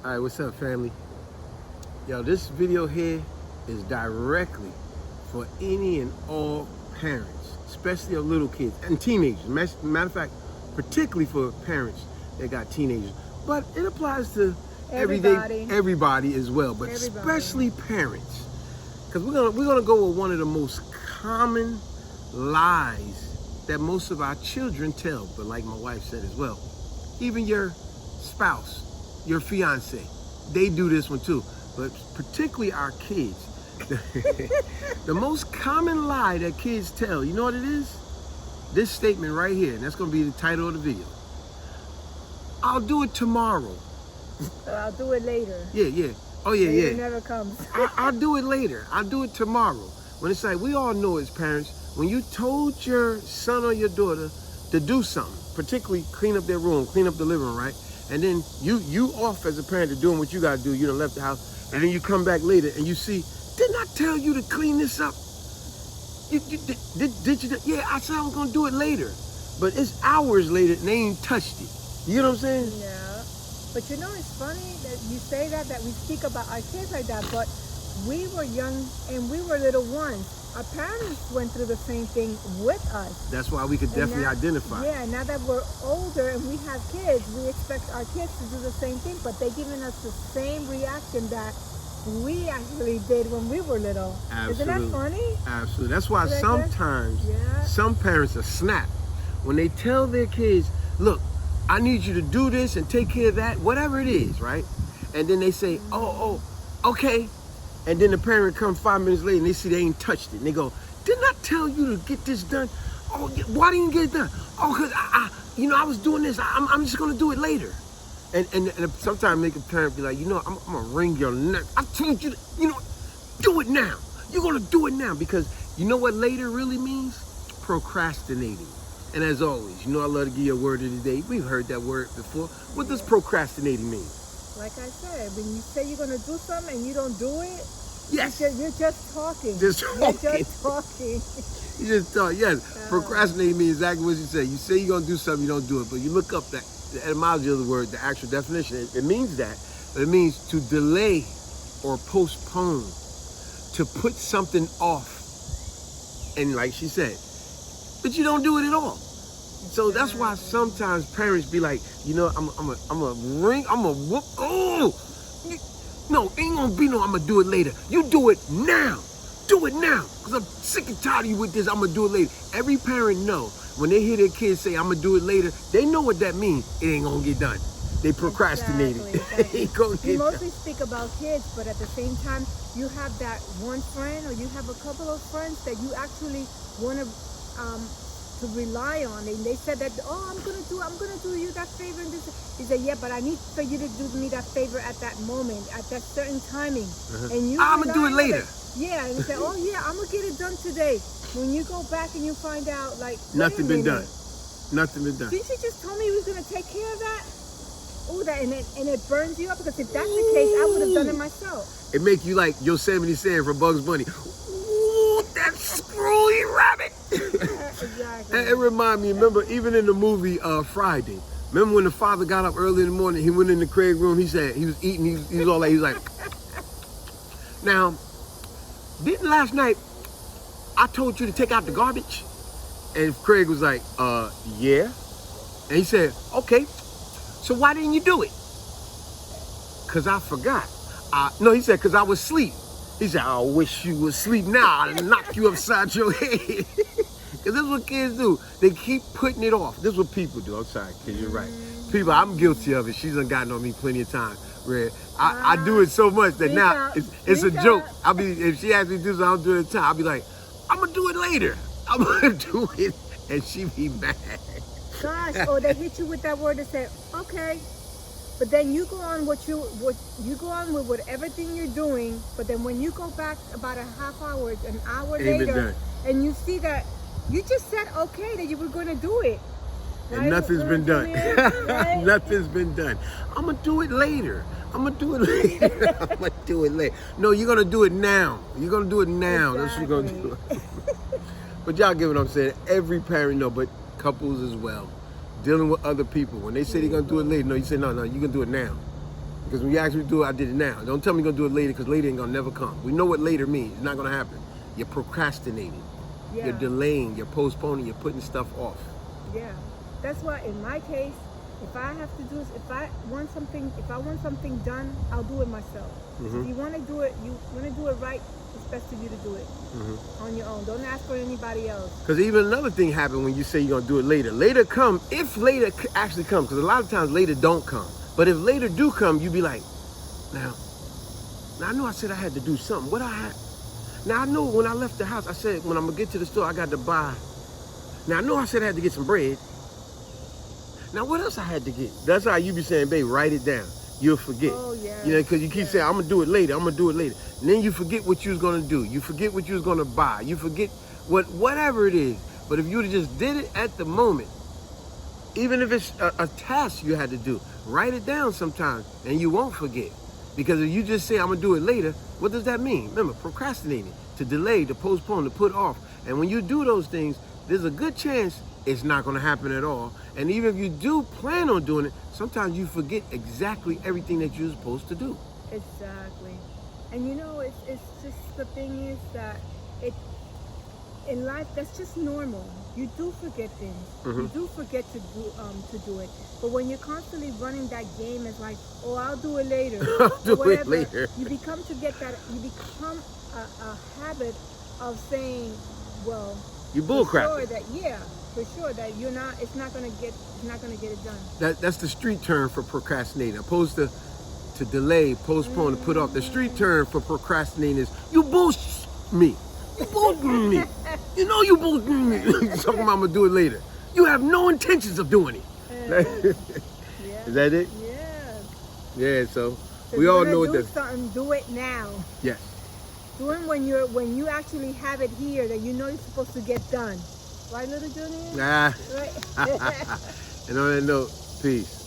All right, what's up, family? Yo, this video here is directly for any and all parents, especially of little kids and teenagers. Matter of fact, particularly for parents that got teenagers. But it applies to everybody as well, but especially parents. Because we're gonna go with one of the most common lies that most of our children tell, but like my wife said as well, even your spouse, your fiance, they do this one too, but particularly our kids. The most common lie that kids tell, you know what it is? This statement right here, and that's gonna be the title of the video. I'll do it tomorrow. I'll do it later. Yeah. Oh yeah, It never comes. I'll do it later. I'll do it tomorrow. When it's like, we all know as parents, when you told your son or your daughter to do something, particularly clean up their room, clean up the living room, right? And then you off as a parent to doing what you gotta do, you done left the house, and then you come back later and you see, didn't I tell you to clean this up? Did you? Yeah, I said I was gonna do it later. But it's hours later and they ain't touched it. You know what I'm saying? Yeah. But you know, it's funny that you say that we speak about our kids like that, but we were young and we were little ones. Our parents went through the same thing with us. That's why we could definitely identify. Yeah, now that we're older and we have kids, we expect our kids to do the same thing, but they're giving us the same reaction that we actually did when we were little. Absolutely. Isn't that funny? Absolutely. That's why sometimes some parents are snapped when they tell their kids, look, I need you to do this and take care of that, whatever it is, right? And then they say, oh, okay. And then the parent comes 5 minutes later and they see they ain't touched it. And they go, didn't I tell you to get this done? Oh, why didn't you get it done? Oh, because I was doing this. I'm just going to do it later. And sometimes make a parent be like, I'm going to wring your neck. I told you, do it now. You're going to do it now. Because you know what later really means? Procrastinating. And as always, I love to give you a word of the day. We've heard that word before. What does procrastinating mean? Like I said, when you say you're going to do something and you don't do it, yes, you're just talking. You're just talking. You just talk. Yes, procrastinating means exactly what you say. You say you're going to do something, you don't do it. But you look up the etymology of the word, the actual definition. It means that. But it means to delay or postpone, to put something off. And like she said, but you don't do it at all. So that's why sometimes parents be like, I'm a whoop. Oh, no, ain't gonna be no, I'm gonna do it later. You do it now. Do it now. Because I'm sick and tired of you with this, I'm gonna do it later. Every parent know, when they hear their kids say, I'm gonna do it later, they know what that means. It ain't gonna get done. They procrastinating. Exactly. Ain't gonna get we done. mostly speak about kids, but at the same time, you have that one friend or you have a couple of friends that you actually want to rely on, and they said that, I'm gonna do you that favor, and this. He said, yeah, but I need for you to do me that favor at that moment, at that certain timing, and I'm gonna do it later. Yeah, and he said, oh yeah, I'm gonna get it done today. When you go back and you find out, like, nothing been done. Nothing been done. Didn't you just tell me he was gonna take care of that? Oh, that and it burns you up, because if that's the case, I would have done it myself. It make you like Yosemite Sam from Bugs Bunny. Ooh, that screwy rabbit. Exactly. It remind me, remember, even in the movie Friday, remember when the father got up early in the morning, he went in the Craig room, he said, he was eating, he was all like, he was like, now, didn't last night I told you to take out the garbage? And Craig was like, yeah. And he said, okay, so why didn't you do it? Because I forgot. No, he said, because I was asleep. He said, I wish you was asleep now. I'd knock you upside your head. Because this is what kids do. They keep putting it off. This is what people do. I'm sorry, kids, you're right. People, I'm guilty of it. She's done gotten on me plenty of times. Where I do it so much that now it's a joke. If she asks me to do something, I'll do it at the time. I'll be like, I'm going to do it later. I'm going to do it. And she be mad. Gosh, or they hit you with that word and say, okay. But then you go on you go on with everything you're doing, but then when you go back about a half hour, an hour later, and you see that you just said okay that you were going to do it. And nothing's been done. Right? Nothing's been done. I'm going to do it later. I'm going to do it later. I'm going to do it later. No, you're going to do it now. You're going to do it now. Exactly. That's what you're going to do. But y'all get what I'm saying. Every parent know, but couples as well. Dealing with other people. When they say they're going to do it later, no, you say, no, you're going to do it now. Because when you ask me to do it, I did it now. Don't tell me you're going to do it later, because later ain't going to never come. We know what later means. It's not going to happen. You're procrastinating. Yeah. You're delaying. You're postponing. You're putting stuff off. Yeah. That's why in my case, if I have to do this, if I want something done, I'll do it myself. If you want to do it, right, it's best for you to do it on your own. Don't ask for anybody else. Because even another thing happened when you say you're going to do it later. Later come, if later actually comes, because a lot of times later don't come. But if later do come, you be like, now I know I said I had to do something. What I had? Now I know when I left the house, I said when I'm going to get to the store, I got to buy. Now I know I said I had to get some bread. Now what else I had to get? That's how you be saying, babe, write it down. You'll forget. Oh, yeah. You know, because you keep saying, I'm going to do it later. I'm going to do it later. And then you forget what you was going to do. You forget what you was going to buy. You forget whatever it is. But if you would have just did it at the moment, even if it's a task you had to do, write it down sometimes and you won't forget. Because if you just say, I'm going to do it later, what does that mean? Remember, procrastinating, to delay, to postpone, to put off. And when you do those things, there's a good chance it's not going to happen at all. And even if you do plan on doing it, sometimes you forget exactly everything that you're supposed to do. Exactly. And you know, it's just, the thing is that in life, that's just normal. You do forget things. You do forget to do it. But when you're constantly running that game, it's like, oh, I'll do it later. I'll do whatever. it later. You become a habit of saying, well, You bullcrap. For sure that it's not gonna get it done. That's the street term for procrastinating. Opposed to delay, postpone, to put off. The street term for procrastinating is you bullshit me. You bullshit me. You know you bullshit me. You're talking about I'm gonna do it later. You have no intentions of doing it. Yeah. Is that it? Yeah. Yeah. So If we you're all gonna know do that. something, do it now. Yes. Do it when you actually have it here that you know you're supposed to get done. Right, little Junior? Nah. Right. And on that note, peace.